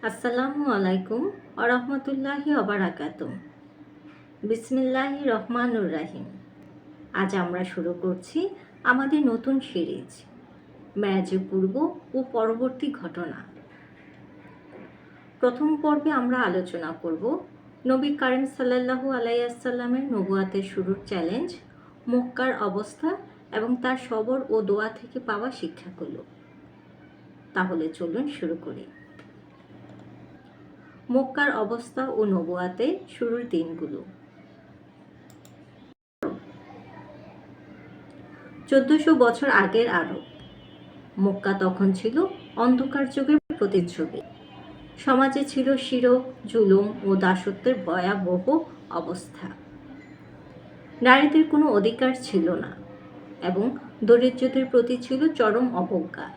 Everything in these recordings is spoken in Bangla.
আসসালামু আলাইকুম ওরহমতুল্লাহি ওবারাকাতুহ। বিসমিল্লাহির রহমানুর রাহিম। আজ আমরা শুরু করছি আমাদের নতুন সিরিজ মেরাজের পূর্ব ও পরবর্তী ঘটনা। প্রথম পর্বে আমরা আলোচনা করব নবী কারীম সাল্লাল্লাহু আলাইহি ওয়াসাল্লামের নবুয়াতের শুরুর চ্যালেঞ্জ, মক্কার অবস্থা এবং তার সবর ও দোয়া থেকে পাওয়া শিক্ষাগুলো। তাহলে চলুন শুরু করি। মক্কার অবস্থা ও নবুয়াতের শুরুর দিনগুলো। 1400 বছর আগের আরব। মক্কা তখন ছিল অন্ধকার যুগের প্রতিচ্ছবি। সমাজে ছিল শিরক, জুলুম ও দাসত্বের ভয়াবহ অবস্থা। নারীদের কোনো অধিকার ছিল না এবং দরিদ্রদের প্রতি ছিল চরম অবজ্ঞা।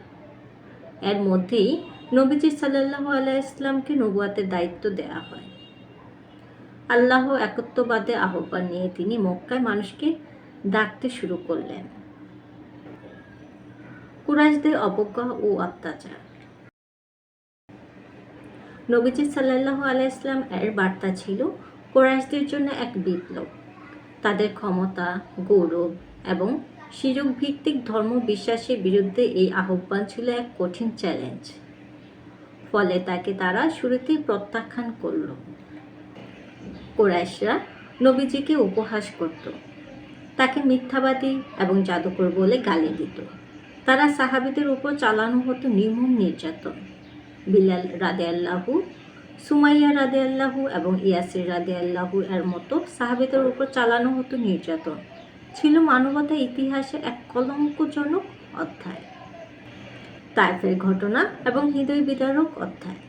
এর মধ্যেই নবীজি সাল্লাল্লাহু আলাইহি ওয়াসাল্লামকে নবুয়াতের দায়িত্ব দেয়া হয়। আল্লাহ একত্ববাদে আহ্বান নিয়ে তিনি মক্কায় মানুষকে ডাকতে শুরু করলেন। কুরাইশদের অবজ্ঞা ও অত্যাচার। নবীজি সাল্লাল্লাহু আলাইহি ওয়াসাল্লাম এর বার্তা ছিল কুরাইশদের জন্য এক বিপ্লব। তাদের ক্ষমতা, গৌরব এবং শিরক ভিত্তিক ধর্ম বিশ্বাসের বিরুদ্ধে এই আহ্বান ছিল এক কঠিন চ্যালেঞ্জ। ফলে তাকে তারা শুরুতেই প্রত্যাখ্যান করল। কুরাইশরা নবীজিকে উপহাস করত, তাকে মিথ্যাবাদী এবং জাদুকর বলে গালি দিত। তারা সাহাবীদের উপর চালানো হতো নির্মম নির্যাতন। বিলাল রাদিয়াল্লাহু, সুমাইয়া রাদিয়াল্লাহু এবং ইয়াসির রাদিয়াল্লাহু এর মতো সাহাবীদের উপর চালানো হতো নির্যাতন ছিল মানবতা ইতিহাসে এক কলঙ্কজনক অধ্যায়। তায়েফের ঘটনা এবং হৃদয় বিদারক অধ্যায়।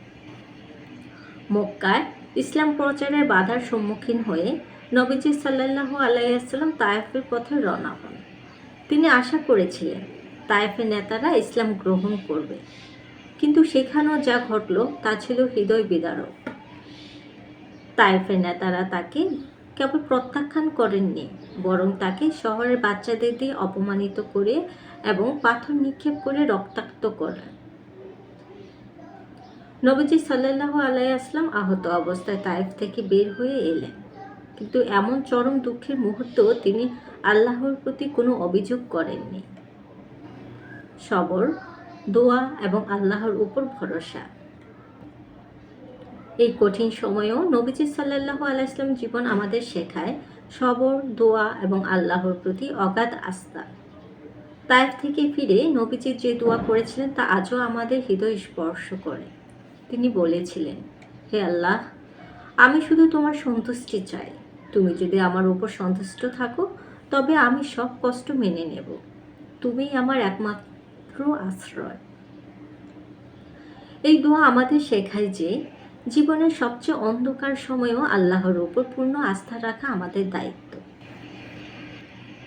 মক্কায় ইসলাম প্রচারের বাধার সম্মুখীন হয়ে নবীজি সাল্লাল্লাহু আলাইহি ওয়াসাল্লাম তায়েফের পথে রওনা হন। তিনি আশা করেছিলেন তায়েফের নেতারা ইসলাম গ্রহণ করবে, কিন্তু সেখানেও যা ঘটল তা ছিল হৃদয় বিদারক। তায়েফের নেতারা তাকে কেবল প্রত্যাখ্যান করেননি, বরং তাকে শহরের বাচ্চাদের দিয়ে অপমানিত করে এবং পাথর নিক্ষেপ করে রক্তাক্ত করেন। নবীজি সাল্লাল্লাহু আলাইহি ওয়াসাল্লাম আহত অবস্থায় তায়েফ থেকে বের হয়ে এলেন, কিন্তু এমন চরম দুঃখের মুহূর্তেও তিনি আল্লাহর প্রতি কোনো অভিযোগ করেননি। সবর, দোয়া এবং আল্লাহর উপর ভরসা। এই কঠিন সময়েও নবীজি সাল্লাল্লাহু আলাইহি ওয়াসাল্লাম জীবন আমাদের শেখায় সবর, দোয়া এবং আল্লাহর প্রতি অগাধ আস্থা। তায়েফ থেকে ফিরে নবীজি যে দোয়া করেছিলেন তা আজও আমাদের হৃদয় স্পর্শ করে। তিনি বলেছিলেন, হে আল্লাহ, আমি শুধু তোমার সন্তুষ্টি চাই। তুমি যদি আমার উপর সন্তুষ্ট থাকো তবে আমি সব কষ্ট মেনে নেব। তুমিই আমার একমাত্র আশ্রয়। এই দোয়া আমাদের শেখায় যে জীবনের সবচেয়ে অন্ধকার সময়েও আল্লাহর উপর পূর্ণ আস্থা রাখা আমাদের দায়িত্ব।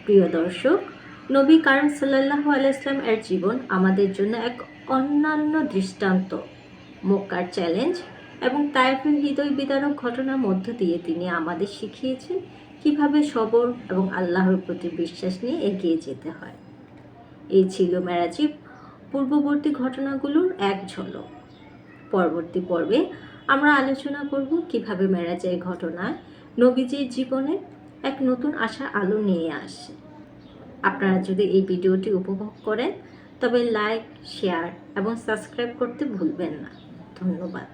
প্রিয় দর্শক, নবী কারীম সাল্লাল্লাহু আলাইহি ওয়াসাল্লাম এর জীবন আমাদের জন্য এক অনন্য দৃষ্টান্ত। মক্কার চ্যালেঞ্জ এবং তায়েফের হৃদয় বিদারক ঘটনার মধ্য দিয়ে তিনি আমাদের শিখিয়েছেন কিভাবে সবর এবং আল্লাহর প্রতি বিশ্বাস নিয়ে এগিয়ে যেতে হয়। এই ছিল মেরাজের পূর্ববর্তী ঘটনাগুলোর এক ঝলক। পরবর্তী পর্বে আমরা আলোচনা করব কিভাবে মেরাজের ঘটনায় নবীজির জীবনে এক নতুন আশার আলো নিয়ে আসে। আপনারা যদি এই ভিডিওটি উপভোগ করেন তবে লাইক, শেয়ার এবং সাবস্ক্রাইব করতে ভুলবেন না। ধন্যবাদ।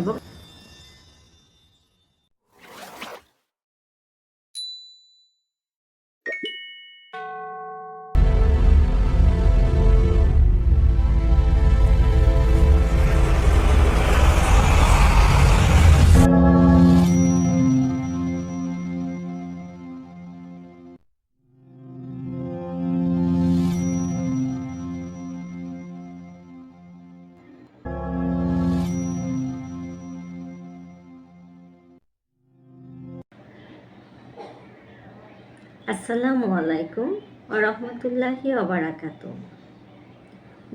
এবং আসসালামু আলাইকুম ওরহমতুল্লাহি ওবারাকাতুহ।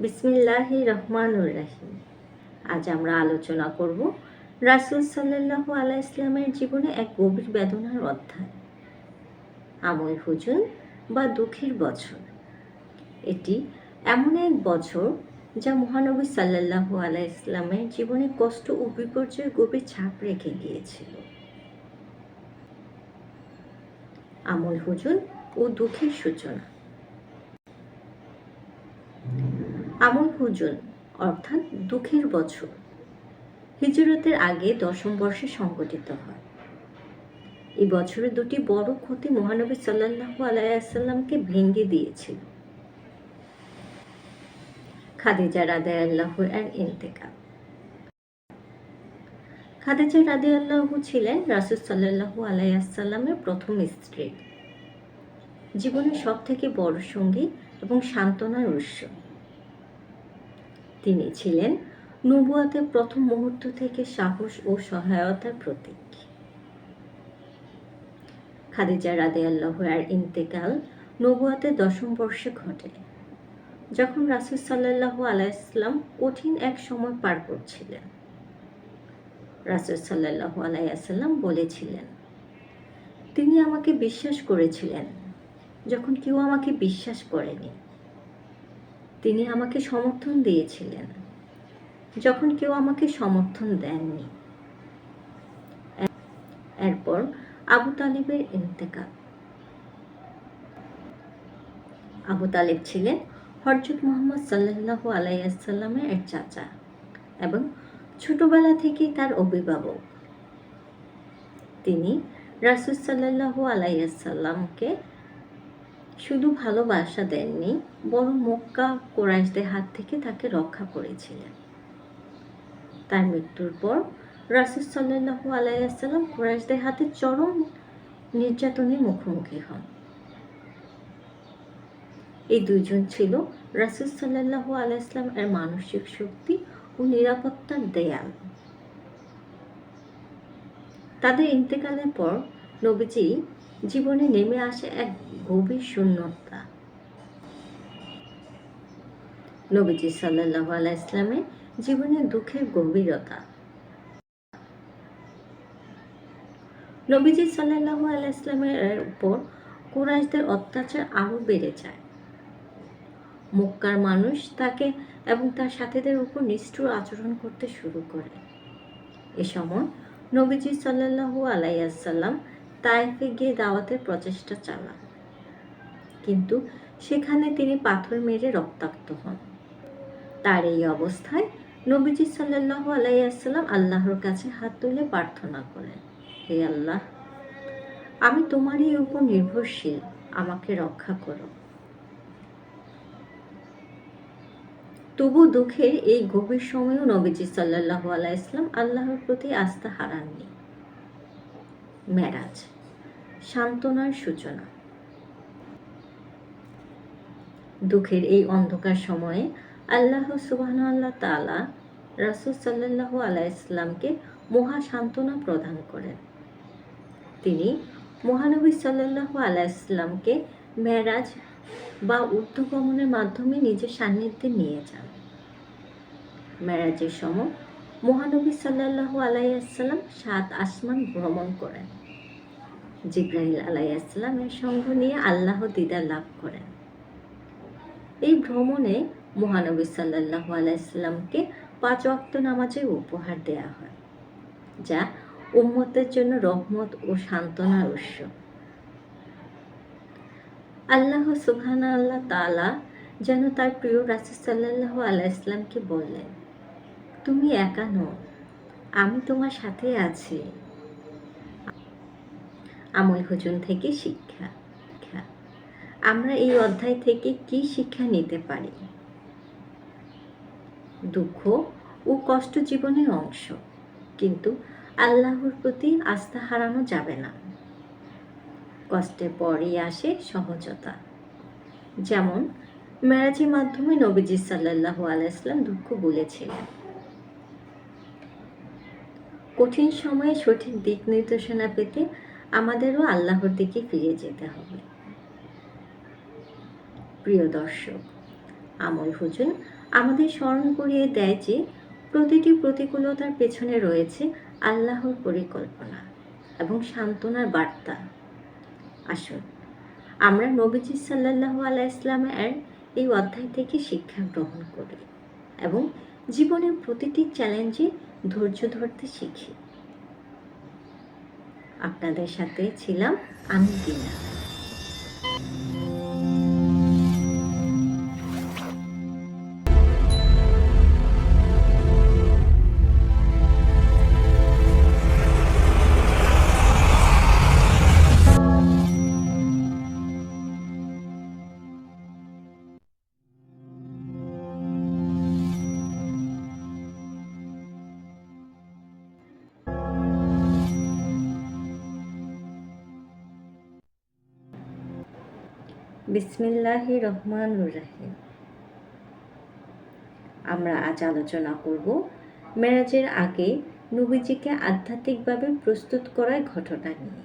বিসমিল্লাহির রহমানুর রাহিম। আজ আমরা আলোচনা করব রাসূল সাল্লাল্লাহু আলাইহি ওয়াসাল্লামের জীবনে এক গভীর বেদনার অধ্যায়, আমল হুজুন বা দুঃখের বছর। এটি এমন এক বছর যা মহানবী সাল্লাল্লাহু আলাইহি ইসলামের জীবনে কষ্ট ও বিপর্যয়ের গভীর ছাপ রেখে গিয়েছিল। আমল হুজুন ও দুঃখের সূচনা। আমল হুজুন অর্থাৎ দুঃখের বছর হিজরতের আগে 10ম বর্ষে সংঘটিত হয়। এই বছরে দুটি বড় ক্ষতি মহানবী সাল্লাল্লাহু আলাইহি ওয়াসাল্লামকে ভেঙে দিয়েছিল। খাদিজা রাদিয়াল্লাহু এর ইন্তেকাল। খাদিজা রাদিয়াল্লাহু ছিলেন রাসূল সাল্লাল্লাহু আলাইহি ওয়াসাল্লামের প্রথম স্ত্রী, জীবনের সবথেকে বড় সঙ্গী এবং সান্ত্বনার উৎস। তিনি ছিলেন নবুয়তের প্রথম মুহূর্ত থেকে সাহস ও সহায়তার প্রতীক। খাদিজা রাদিয়াল্লাহু এর ইন্তেকাল নবুয়তের 10ম বর্ষে ঘটে, যখন রাসূল সাল্লাল্লাহু আলাইহি ওয়াসাল্লাম কঠিন এক সময় পার করছিলেন। রাসূল সাল্লাল্লাহু আলাইহি ওয়াসাল্লাম বলেছিলেন, তিনি আমাকে বিশ্বাস করেছিলেন যখন কেউ আমাকে বিশ্বাস করেনি। তিনি আমাকে সমর্থন দিয়েছিলেন যখন কেউ আমাকে সমর্থন দেননি। এরপর আবু তালিবের ইন্তেকাল। আবু তালিব ছিলেন হযরত মুহাম্মদ সাল্লাল্লাহু আলাইহি ওয়াসাল্লামের এক চাচা এবং ছোটবেলা থেকেই তার অভিভাবক। তিনি রাসূল সাল্লাল্লাহু আলাইহি ওয়াসাল্লামকে শুধু ভালোবাসা দেননি, বরং মক্কা কুরাইশদের হাত থেকে তাকে রক্ষা করেছিলেন। তার মৃত্যুর পর রাসূল সাল্লাল্লাহু আলাইহি ওয়াসাল্লাম কুরাইশদের হাতে চরম নির্যাতনের মুখোমুখি হন। এই দুইজন ছিল রাসূল সাল্লাল্লাহু আলাইহি ওয়াসাল্লাম এর মানসিক শক্তি ও নিরাপত্তার দেয়াল। তাদের ইন্তেকালের পর নবীজি জীবনে নেমে আসে এক গভীর শূন্যতা। নবীজি সাল্লাল্লাহু আলাইহি ওয়াসাল্লামের জীবনে দুঃখের গভীরতা। নবীজি সাল্লাল্লাহু আলাইহি ওয়াসাল্লামের উপর কুরাইশদের অত্যাচার আরো বেড়ে যায়। মক্কার মানুষ তাকে এবং তার সাথীদের উপর নিষ্ঠুর আচরণ করতে শুরু করে। এ সময় নবীজি সাল্লাল্লাহু আলাইহি ওয়াসাল্লাম তায়েফে গিয়ে দাওয়াতের প্রচেষ্টা চালান, কিন্তু সেখানে তিনি পাথর মেরে রক্তাক্ত হন। তার এই অবস্থায় নবীজি সাল্লাল্লাহু আলাইহি ওয়াসাল্লাম আল্লাহর কাছে হাত তুলে প্রার্থনা করেন, হে আল্লাহ, আমি তোমারই উপর নির্ভরশীল, আমাকে রক্ষা করো। তবু দুঃখের এই গভীর সময়েও নবীজি সাল্লাল্লাহু আলাইহি ওয়াসাল্লাম আল্লাহর প্রতি আস্থা হারাননি। মেরাজ, সান্ত্বনার সূচনা। দুঃখের এই অন্ধকার সময়ে আল্লাহ সুবহানাহু তাআলা রাসূল সাল্লাল্লাহু আলাইহি ওয়াসাল্লামকে মহা সান্ত্বনা প্রদান করেন। তিনি মহানবী সাল্লাল্লাহু আলাইহি ওয়াসাল্লামকে মেরাজ বা ঊর্ধ্বগমনের মাধ্যমে নিজের সান্নিধ্যে নিয়ে যান। মেরাজের সময় মহানবী সাল্লাল্লাহু আলাইহি ওয়াসাল্লাম 7 আসমান ভ্রমণ করেন। জিবরাইল আলাইহিস সালামের সঙ্গ নিয়ে আল্লাহ দিদার লাভ করেন। এই ভ্রমণে মহানবী সাল্লাল্লাহু আলাইহি ওয়াসাল্লামকে 5 ওয়াক্ত নামাজের উপহার দেয়া হয়, যা উম্মতের জন্য রহমত ও সান্ত্বনার উৎস। আল্লাহ সুবহানাহু তাআলা যেন তার প্রিয় রাসূল সাল্লাল্লাহু আলাইহি ওয়াসাল্লামকে বললেন, তুমি একা নও, আমি তোমার সাথে আছি। আমল হুজুন থেকে শিক্ষা। আমরা এই অধ্যায় থেকে কি শিক্ষা নিতে পারি? দুঃখ ও কষ্ট জীবনের অংশ, কিন্তু আল্লাহর প্রতি আস্থা হারানো যাবে না। কষ্টের পরই আসে সহজতা। যেমন মেরাজের মাধ্যমে নবীজি সাল্লাল্লাহু আলাইহি ওয়াসাল্লাম দুঃখ ভুলেছিলেন। কঠিন সময়ে সঠিক দিক নির্দেশনা পেতে আমাদেরও আল্লাহর দিকে ফিরে যেতে হবে। প্রিয় দর্শক, আমল হুজুন আমাদের স্মরণ করিয়ে দেয় যে প্রতিটি প্রতিকূলতার পেছনে রয়েছে আল্লাহর পরিকল্পনা এবং সান্ত্বনার বার্তা। আসুন আমরা নবীজি সাল্লাল্লাহু আলাইহি ওয়াসাল্লামের এই অধ্যায় থেকে শিক্ষা গ্রহণ করি। এবং জীবনের প্রতিটি চ্যালেঞ্জে ধৈর্য ধরতে শিখি। আপনাদের সাথে ছিলাম আমি দিনা। বিসমিল্লাহির রহমানির রহিম। আমরা আজ আলোচনা করব মেরাজের আগে নবীজিকে আধ্যাত্মিকভাবে প্রস্তুত করার ঘটনা নিয়ে।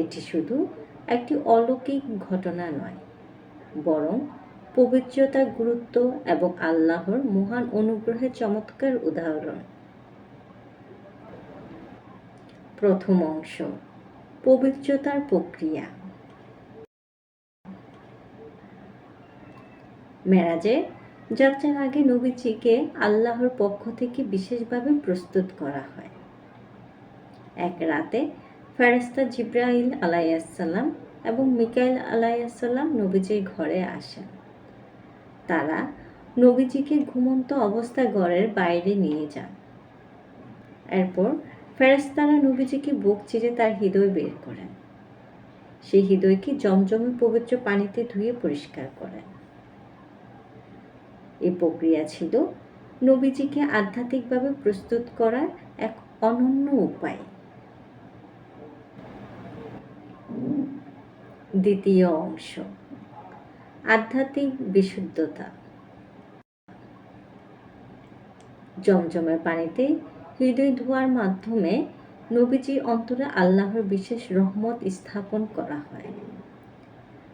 এটি শুধু একটি অলৌকিক ঘটনা নয়, বরং পবিত্রতার গুরুত্ব এবং আল্লাহর মহান অনুগ্রহের চমৎকার উদাহরণ। প্রথম অংশ, পবিত্রতার প্রক্রিয়া। মেরাজে যাত্রার আগে নবীজিকে আল্লাহর পক্ষ থেকে বিশেষভাবে প্রস্তুত করা হয়। এক রাতে ফেরেশতা জিবরাইল আলাইহিসসালাম এবং মিকাইল আলাইহিসসালাম নবীজির ঘরে আসেন। তারা নবীজিকে ঘুমন্ত অবস্থায় ঘরের বাইরে নিয়ে যান। এরপর ফেরেশতারা নবীজিকে বুক চিরে তার হৃদয় বের করেন। সেই হৃদয়কে জমজমে পবিত্র পানিতে ধুয়ে পরিষ্কার করেন। এই প্রক্রিয়া ছিল নবীজিকে আধ্যাত্মিকভাবে প্রস্তুত করার এক অনন্য উপায়। দ্বিতীয় অংশ, আধ্যাত্মিক বিশুদ্ধতা। জমজমের পানিতে হৃদয় ধোয়ার মাধ্যমে নবীজির অন্তরে আল্লাহর বিশেষ রহমত স্থাপন করা হয়।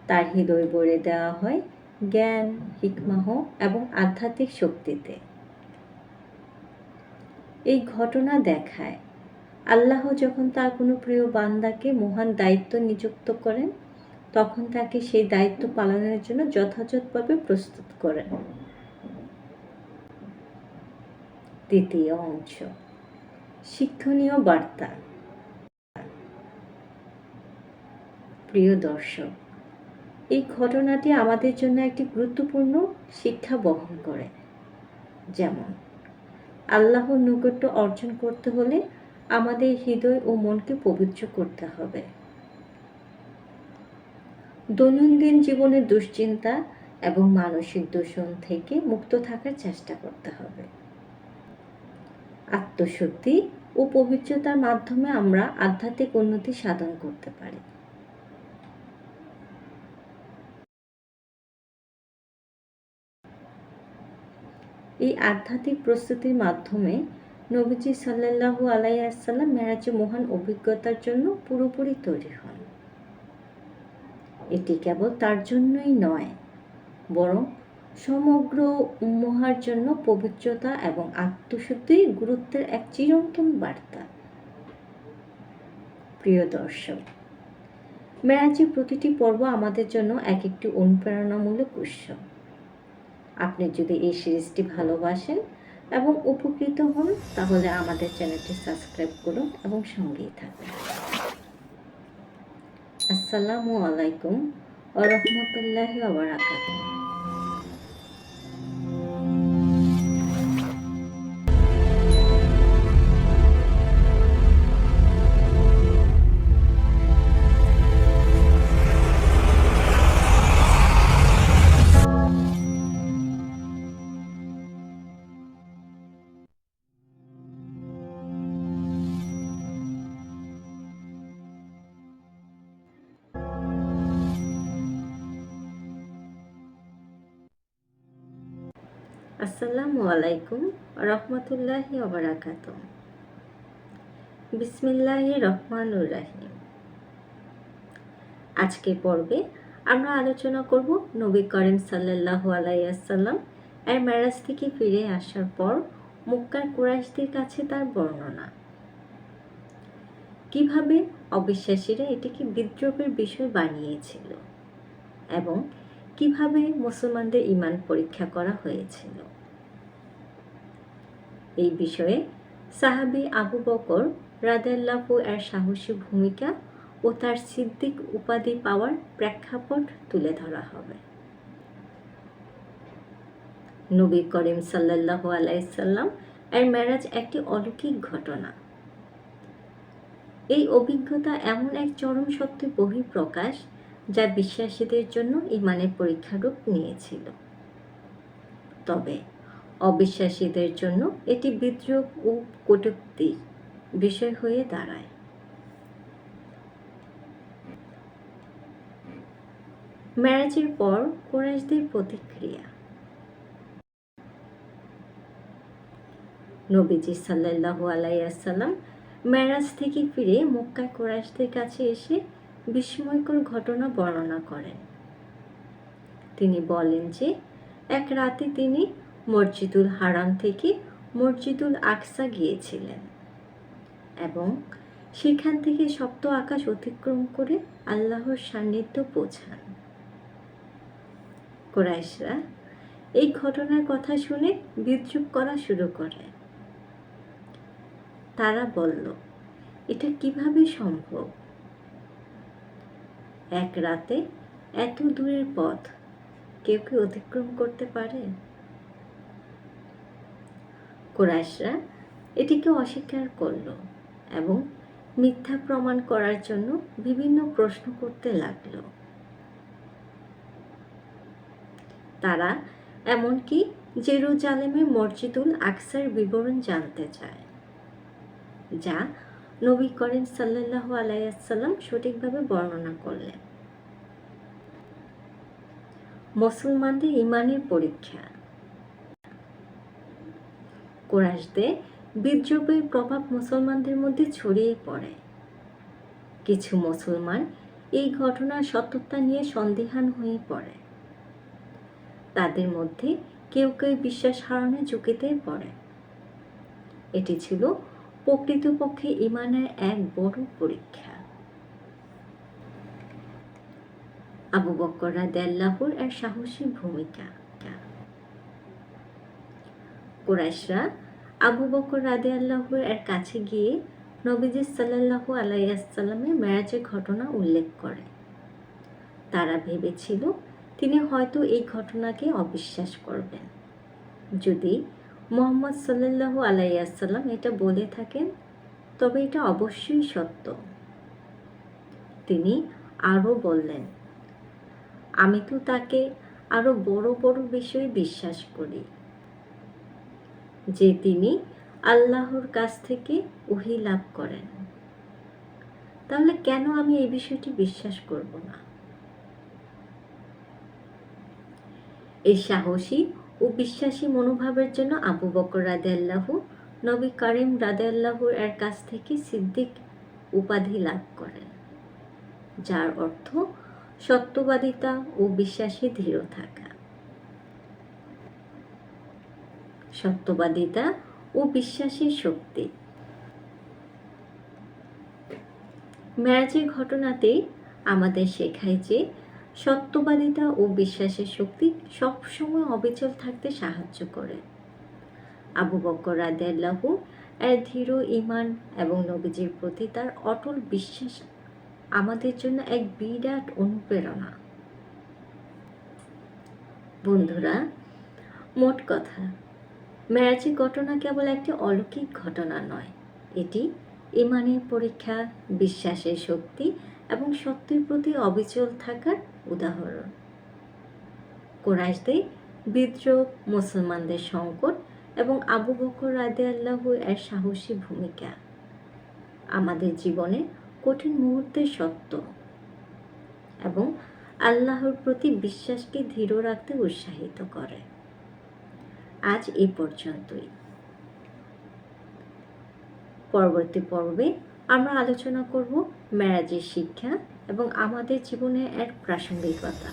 তার হৃদয় ভরে দেওয়া হয় জ্ঞান, হিকমাহ এবং আধ্যাত্মিক শক্তিতে। এই ঘটনা দেখায় আল্লাহ যখন তার কোনো প্রিয় বান্দাকে মহান দায়িত্ব নিযুক্ত করেন, তখন তাকে সেই দায়িত্ব পালনের জন্য যথাযথভাবে প্রস্তুত করেন। তৃতীয় অংশ, শিক্ষণীয় বার্তা। প্রিয় দর্শক, এই ঘটনাটি আমাদের জন্য একটি গুরুত্বপূর্ণ শিক্ষা বহন করে। যেমন, আল্লাহর নৈকট্য অর্জন করতে হলে আমাদের হৃদয় ও মনকে পবিত্র করতে হবে। দৈনন্দিন জীবনে দুশ্চিন্তা এবং মানসিক দূষণ থেকে মুক্ত থাকার চেষ্টা করতে হবে। আত্মশুদ্ধি ও পবিত্রতার মাধ্যমে আমরা আধ্যাত্মিক উন্নতি সাধন করতে পারি। এই আধ্যাত্মিক প্রস্তুতির মাধ্যমে নবীজি সাল্লাল্লাহু আলাইহি ওয়াসাল্লাম মেরাজে মহান অভিজ্ঞতার জন্য পুরোপুরি তৈরি হন। এটি কেবল তার জন্যই নয়, বরং সমগ্র উম্মাহর জন্য পবিত্রতা এবং আত্মশুদ্ধির গুরুত্বের এক চিরন্তন বার্তা। প্রিয় দর্শক, মেরাজের প্রতিটি পর্ব আমাদের জন্য এক একটি অনুপ্রেরণামূলক উৎস। আপনি যদি এই সিরিজটি ভালোবাসেন এবং উপকৃত হন, তাহলে আমাদের চ্যানেলটি সাবস্ক্রাইব করুন এবং সঙ্গেই থাকুন। আসসালামু আলাইকুম ওয়া রাহমাতুল্লাহি ওয়া বারাকাতুহু। আসসালামু আলাইকুম ওয়া রাহমাতুল্লাহি ওয়া বারাকাতুহু। বিসমিল্লাহির রহমানির রহিম। আজকের পর্বে আমরা আলোচনা করব নবী করিম সাল্লাল্লাহু আলাইহি ওয়াসাল্লাম এর মেরাজ থেকে ফিরে আসার পর মক্কার কুরাইশদের কাছে তার বর্ণনা। কিভাবে অবিশ্বাসীরা এটিকে বিদ্রোহের বিষয় বানিয়েছিল এবং কিভাবে মুসলমানদের ঈমান পরীক্ষা করা হয়েছিল। এই বিষয়ে সাহাবী আবু বকর রাদিয়াল্লাহু এর সাহসী ভূমিকা ও তার সিদ্দিক উপাধি পাওয়ার প্রেক্ষাপট তুলে ধরা হবে। নবী করিম সাল্লাল্লাহু আলাইহি সাল্লাম এর মেরাজ একটি অলৌকিক ঘটনা। এই অভিজ্ঞতা এমন এক চরম সত্যের বহিঃপ্রকাশ যা বিশ্বাসীদের জন্য ঈমানের পরীক্ষারূপ নিয়েছিল। তবে অবিশ্বাসীদের জন্য এটি বিদ্রূপ ও কটূক্তির বিষয় হয়ে দাঁড়ায়। মেরাজের পর কুরাইশদের প্রতিক্রিয়া। নবীজি সাল্লাল্লাহু আলাইহি ওয়াসাল্লাম মেরাজ থেকে ফিরে মক্কায় কুরাইশদের কাছে এসে বিস্ময়কর ঘটনা বর্ণনা করেন। তিনি বলেন যে এক রাতে তিনি মসজিদুল হারাম থেকে মসজিদুল আকসা গিয়েছিলেন এবং সেখান থেকে সপ্ত আকাশ অতিক্রম করে আল্লাহর সান্নিধ্য পৌঁছান। কুরাইশরা এই ঘটনার কথা শুনে বিদ্রূপ করা শুরু করে। তারা বলল, এটা কিভাবে সম্ভব? এক রাতে এত দূরের পথ কেউ কি অতিক্রম করতে পারে? কুরাইশরা এটিকে অস্বীকার করল এবং মিথ্যা প্রমাণ করার জন্য বিভিন্ন প্রশ্ন করতে লাগল। তারা এমনকি জেরুজালেমের মসজিদুল আকসার বিবরণ জানতে চায়, যা নবী করিম সাল্লাল্লাহু আলাইহি ওয়াসাল্লাম সঠিকভাবে বর্ণনা করলেন। মুসলমানদের ঈমানের পরীক্ষা। কুরাইশদের বিদ্রোহের প্রভাব মুসলমানদের মধ্যে ছড়িয়ে পড়ে। কিছু মুসলমান এই ঘটনার সত্যতা নিয়ে সন্দিহান হয়ে পড়ে। তাদের মধ্যে কেউ কেউ বিশ্বাস হারানোর ঝুঁকিতে পড়ে। এটি ছিল প্রকৃতপক্ষে ঈমানের এক বড় পরীক্ষা। আবু বকর রাদিয়াল্লাহু এর সাহসী ভূমিকা। কুরাইশরা আবু বকর রাদিয়াল্লাহু এর কাছে গিয়ে নবীজি সাল্লাল্লাহু আলাইহি ওয়াসাল্লামের মেরাজের ঘটনা উল্লেখ করে। তারা ভেবেছিল তিনি হয়তো এই ঘটনাকে অবিশ্বাস করবেন। যদি মুহাম্মদ সাল্লাল্লাহু আলাইহি ওয়াসাল্লাম এটা বলে থাকেন তবে এটা অবশ্যই সত্য। তিনি আরও বললেন, আমি তো তাকে আরও বড় বড় বিষয়ে বিশ্বাস করি, যে তিনি আল্লাহর কাছ থেকে ওহী লাভ করেন। তাহলে কেন আমি এই বিষয়টি বিশ্বাস করব না? এই সাহসী ও বিশ্বাসী মনোভাবের জন্য আবু বকর রাদিয়াল্লাহু নবী করিম রাদিয়াল্লাহু এর কাছ থেকে সিদ্দিক উপাধি লাভ করেন, যার অর্থ সত্যবাদিতা ও বিশ্বাসে দৃঢ় থাকা। সত্যবাদিতা ও বিশ্বাসের শক্তি। মেরাজের ঘটনাতেই আমাদের শেখায় যে সত্যবাদিতা ও বিশ্বাসের শক্তি সবসময় অবিচল থাকতে সাহায্য করে। আবু বকর রাদিয়াল্লাহু এর দৃঢ় ঈমান এবং নবীজির প্রতি তার অটল বিশ্বাস আমাদের জন্য এক বিরাট অনুপ্রেরণা। বন্ধুরা, মোট কথা, মেরাজের ঘটনা কেবল একটি অলৌকিক ঘটনা নয়, এটি ঈমানের পরীক্ষা, বিশ্বাসের শক্তি এবং সত্যের প্রতি অবিচল থাকার উদাহরণ। কুরাইশদের বিদ্রোহ, মুসলমানদের সংকট এবং আবু বকর রাদিয়াল্লাহু এর সাহসী ভূমিকা আমাদের জীবনে কঠিন মুহূর্তের সত্য এবং আল্লাহর প্রতি বিশ্বাসকে দৃঢ় রাখতে উৎসাহিত করে। আজ এই পর্যন্তই। পরবর্তী পর্বে আমরা আলোচনা করব মেরাজের শিক্ষা এবং আমাদের জীবনে এর প্রাসঙ্গিকতা।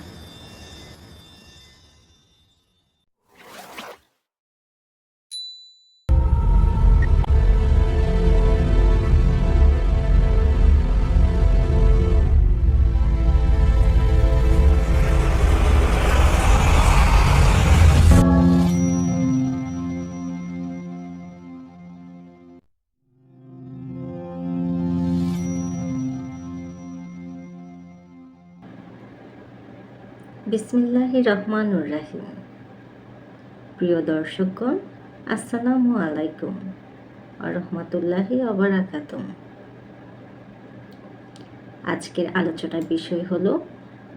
বিসমিল্লাহির রহমানুর রাহিম। প্রিয় দর্শকগণ, আসসালামু আলাইকুম ওয়া রাহমাতুল্লাহি ওয়া বারাকাতুহু। আজকের আলোচনার বিষয় হলো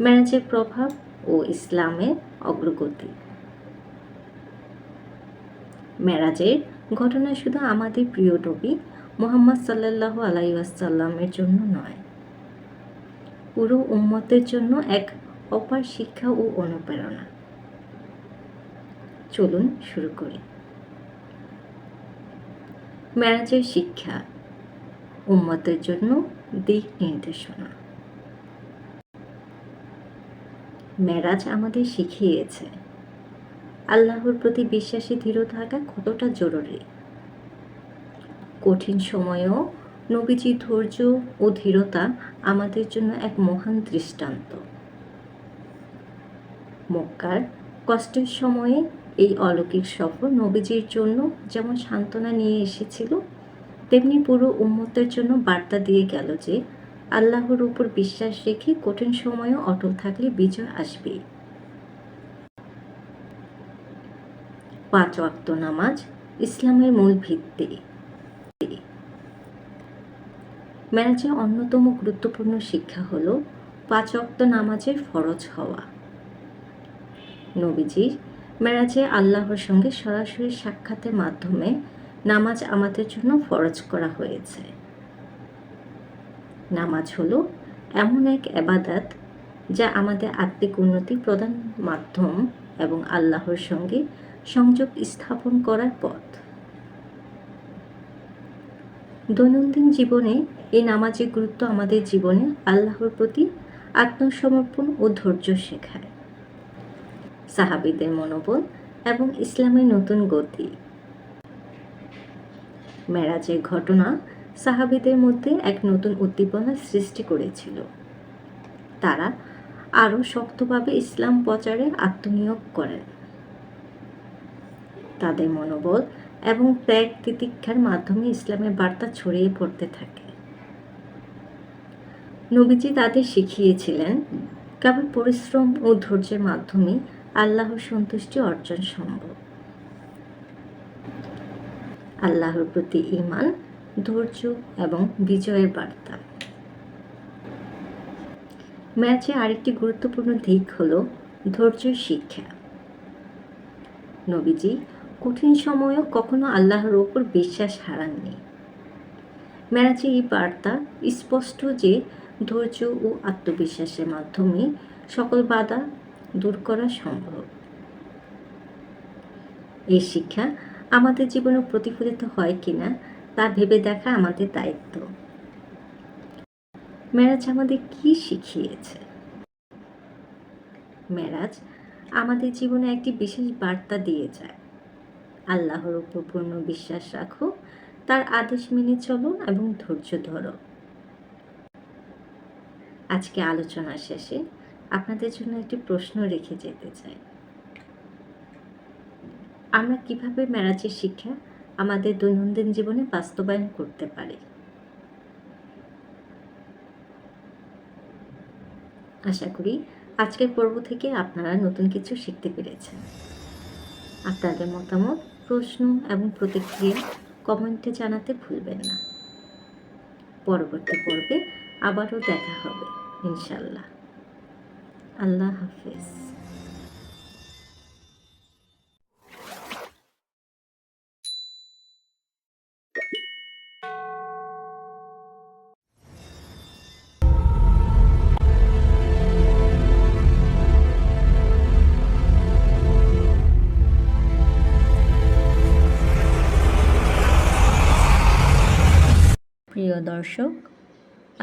মেরাজের প্রভাব ও ইসলামের অগ্রগতি। মেরাজের ঘটনা শুধু আমাদের প্রিয় নবী মুহাম্মদ সাল্লাল্লাহু আলাইহি ওয়াসাল্লামের জন্য নয়, পুরো উম্মতের জন্য এক অপার শিক্ষা ও অনুপ্রেরণা। চলুন শুরু করি। মেরাজের শিক্ষা, উম্মতের জন্য দিক নির্দেশনা। মেরাজ আমাদের শিখিয়েছে আল্লাহর প্রতি বিশ্বাসী দৃঢ় থাকা কতটা জরুরি। কঠিন সময়েও নবীজির ধৈর্য ও দৃঢ়তা আমাদের জন্য এক মহান দৃষ্টান্ত। মক্কার কষ্টের সময়ে এই অলৌকিক সফর নবীজির জন্য যেমন সান্ত্বনা নিয়ে এসেছিল, তেমনি পুরো উম্মতের জন্য বার্তা দিয়ে গেল যে আল্লাহর উপর বিশ্বাস রেখে কঠিন সময়েও অটল থাকলে বিজয় আসবেই। 5 ওয়াক্ত নামাজ ইসলামের মূল ভিত্তি। মেরাজের অন্যতম গুরুত্বপূর্ণ শিক্ষা হল 5 ওয়াক্ত নামাজের ফরজ হওয়া। নবীজি মেরাজে আল্লাহর সঙ্গে সরাসরি সাক্ষাতের মাধ্যমে নামাজ আমাদের জন্য ফরজ করা হয়েছে। নামাজ হলো এমন এক ইবাদত যা আমাদের আত্মিক উন্নতি প্রদান মাধ্যম এবং আল্লাহর সঙ্গে সংযোগ স্থাপন করার পথ। দৈনন্দিন জীবনে এই নামাজের গুরুত্ব আমাদের জীবনে আল্লাহর প্রতি আত্মসমর্পণ ও ধৈর্য শেখায়। সাহাবীদের মনোবল এবং ইসলামের নতুন গতি। মেরাজের ঘটনা সাহাবীদের মধ্যে এক নতুন উদ্দীপনা সৃষ্টি করেছিল। তারা আরও শক্তভাবে ইসলাম প্রচারে আত্মনিয়োগ করেন। তাদের মনোবল এবং ত্যাগ তিতিক্ষার মাধ্যমে ইসলামের বার্তা ছড়িয়ে পড়তে থাকে। নবীজি তাদের শিখিয়েছিলেন কেবল পরিশ্রম ও ধৈর্যের মাধ্যমে আল্লাহর সন্তুষ্টি অর্জন সম্ভব। আল্লাহর প্রতি ঈমান, ধৈর্য এবং বিজয়ের বার্তা। মেরাজের আরেকটি গুরুত্বপূর্ণ দিক হল ধৈর্যের শিক্ষা। নবীজি কঠিন সময়েও কখনো আল্লাহর ওপর বিশ্বাস হারাননি। মেরাজে এই বার্তা স্পষ্ট যে ধৈর্য ও আত্মবিশ্বাসের মাধ্যমে সকল বাধা দূর করা সম্ভব। এই শিক্ষা আমাদের জীবনে প্রতিফলিত হয় কিনা তা ভেবে দেখা আমাদের দায়িত্ব। মেরাজ আমাদের কি শিখিয়েছে? মেরাজ আমাদের জীবনে একটি বিশেষ বার্তা দিয়ে যায়। আল্লাহর উপর পূর্ণ বিশ্বাস রাখো, তার আদেশ মেনে চলো এবং ধৈর্য ধরো। আজকে আলোচনা শেষে আপনাদের জন্য একটি প্রশ্ন রেখে যেতে চাই। আমরা কিভাবে মেরাজের শিক্ষা আমাদের দৈনন্দিন জীবনে বাস্তবায়ন করতে পারি? আশা করি আজকের পর্ব থেকে আপনারা নতুন কিছু শিখতে পেরেছেন। আপনাদের মতামত, প্রশ্ন এবং প্রতিক্রিয়া কমেন্টে জানাতে ভুলবেন না। পরবর্তী পর্বে আবারও দেখা হবে ইনশাল্লাহ। আল্লাহ হাফেজ। প্রিয় দর্শক,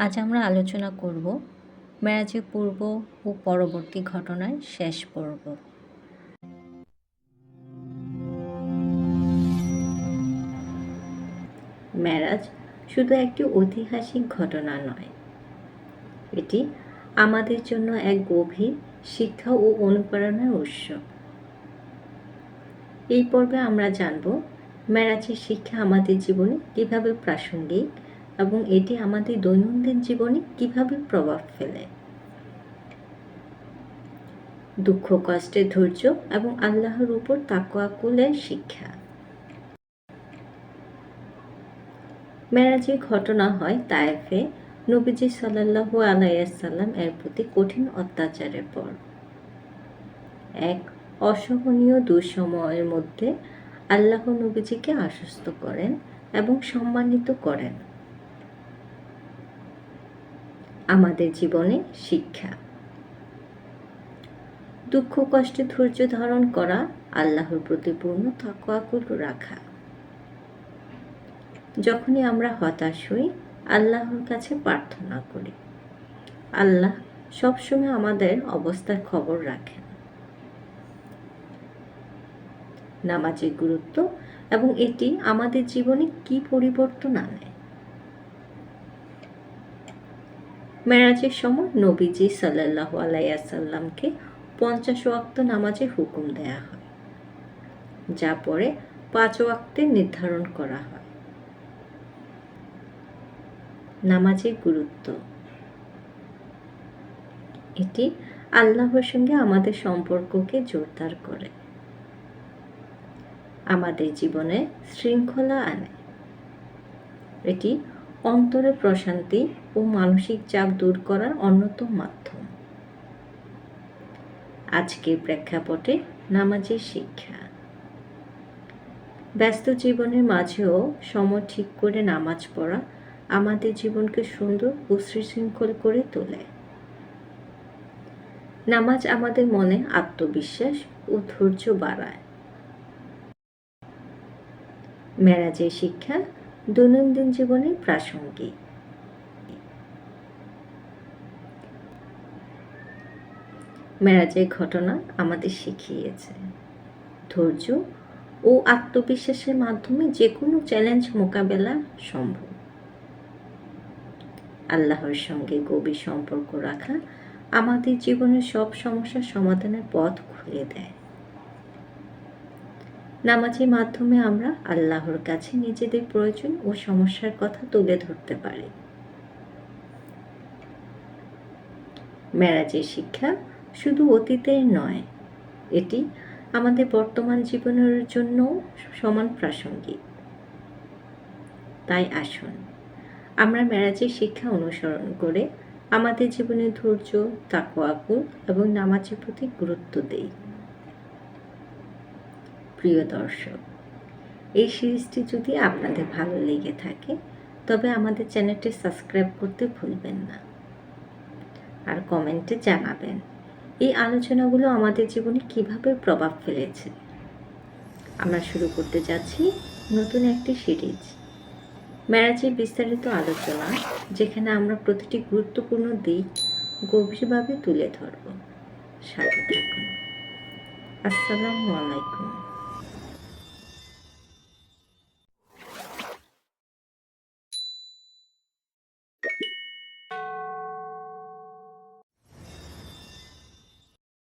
আজ আমরা আলোচনা করব মেরাজের পূর্ব ও পরবর্তী ঘটনার শেষ পর্ব। মেরাজ শুধু একটি ঐতিহাসিক ঘটনা নয়, এটি আমাদের জন্য এক গভীর শিক্ষা ও অনুপ্রেরণার উৎস। এই পর্বে আমরা জানব মেরাজের শিক্ষা আমাদের জীবনে কিভাবে প্রাসঙ্গিক এবং এটি আমাদের দৈনন্দিন জীবনে কিভাবে প্রভাব ফেলে। দুঃখ কষ্টে ধৈর্য এবং আল্লাহর উপর তাকওয়াকুলের শিক্ষা। মেরাজের ঘটনা হয় তায়েফে নবীজি সাল্লাল্লাহু আলাইহি ওয়াসাল্লাম এর প্রতি কঠিন অত্যাচারের পর। এক অসহনীয় দুঃসময়ের মধ্যে আল্লাহ নবীজিকে আশ্বস্ত করেন এবং সম্মানিত করেন। আমাদের জীবনে শিক্ষা। দুঃখ কষ্টে ধৈর্য ধারণ করা, আল্লাহর প্রতি পূর্ণ তাকওয়াকুল রাখা। যখনই আমরা হতাশ হই, আল্লাহর কাছে প্রার্থনা করি। আল্লাহ সবসময় আমাদের অবস্থার খবর রাখেন। নামাজের গুরুত্ব এবং এটি আমাদের জীবনে কি পরিবর্তন আনে। মেরাজের সময় নবীজি সাল্লাল্লাহু আলাইহি ওয়াসাল্লামকে 50 ওয়াক্ত নামাজের হুকুম দেয়া হয়, যা পরে 5 ওয়াক্তে নির্ধারণ করা হয়। নামাজের গুরুত্ব। এটি আল্লাহর সঙ্গে আমাদের সম্পর্ককে জোরদার করে, আমাদের জীবনে শৃঙ্খলা আনে। এটি অন্তরে প্রশান্তি ও মানসিক চাপ দূর করার অন্যতম মাধ্যম। আজকের প্রেক্ষাপটে নামাজের শিক্ষা। ব্যস্ত জীবনের মাঝেও সময় ঠিক করে নামাজ পড়া আমাদের জীবনকে সুন্দর ও সুশৃঙ্খল করে তোলে। নামাজ আমাদের মনে আত্মবিশ্বাস ও ধৈর্য বাড়ায়। মেরাজের শিক্ষা দৈনন্দিন জীবনে প্রাসঙ্গিক। মেরাজের ঘটনা আমাদের শিখিয়েছে ধৈর্য ও আত্মবিশ্বাসের মাধ্যমে যে কোনো চ্যালেঞ্জ মোকাবেলা সম্ভব। আল্লাহর সঙ্গে গভীর সম্পর্ক রাখা আমাদের জীবনের সব সমস্যার সমাধানের পথ খুলে দেয়। নামাজের মাধ্যমে আমরা আল্লাহর কাছে নিজেদের প্রয়োজন ও সমস্যার কথা তুলে ধরতে পারি। মেরাজের শিক্ষা শুধু অতীতের নয়, এটি আমাদের বর্তমান জীবনের জন্য সমান প্রাসঙ্গিক। তাই আসুন আমরা মেরাজের শিক্ষা অনুসরণ করে আমাদের জীবনে ধৈর্য, তাকওয়াকুল এবং নামাজের প্রতি গুরুত্ব দেই। প্রিয় দর্শক, এই সিরিজটি যদি আপনাদের ভালো লেগে থাকে তবে আমাদের চ্যানেলটি সাবস্ক্রাইব করতে ভুলবেন না, আর কমেন্টে জানাবেন এই আলোচনাগুলো আমাদের জীবনে কিভাবে প্রভাব ফেলেছে। আমরা শুরু করতে যাচ্ছি নতুন একটি সিরিজ, মেরাজের বিস্তারিত আলোচনা, যেখানে আমরা প্রতিটি গুরুত্বপূর্ণ দিক গভীরভাবে তুলে ধরব। সাথে থাকুন। আসসালামু আলাইকুম।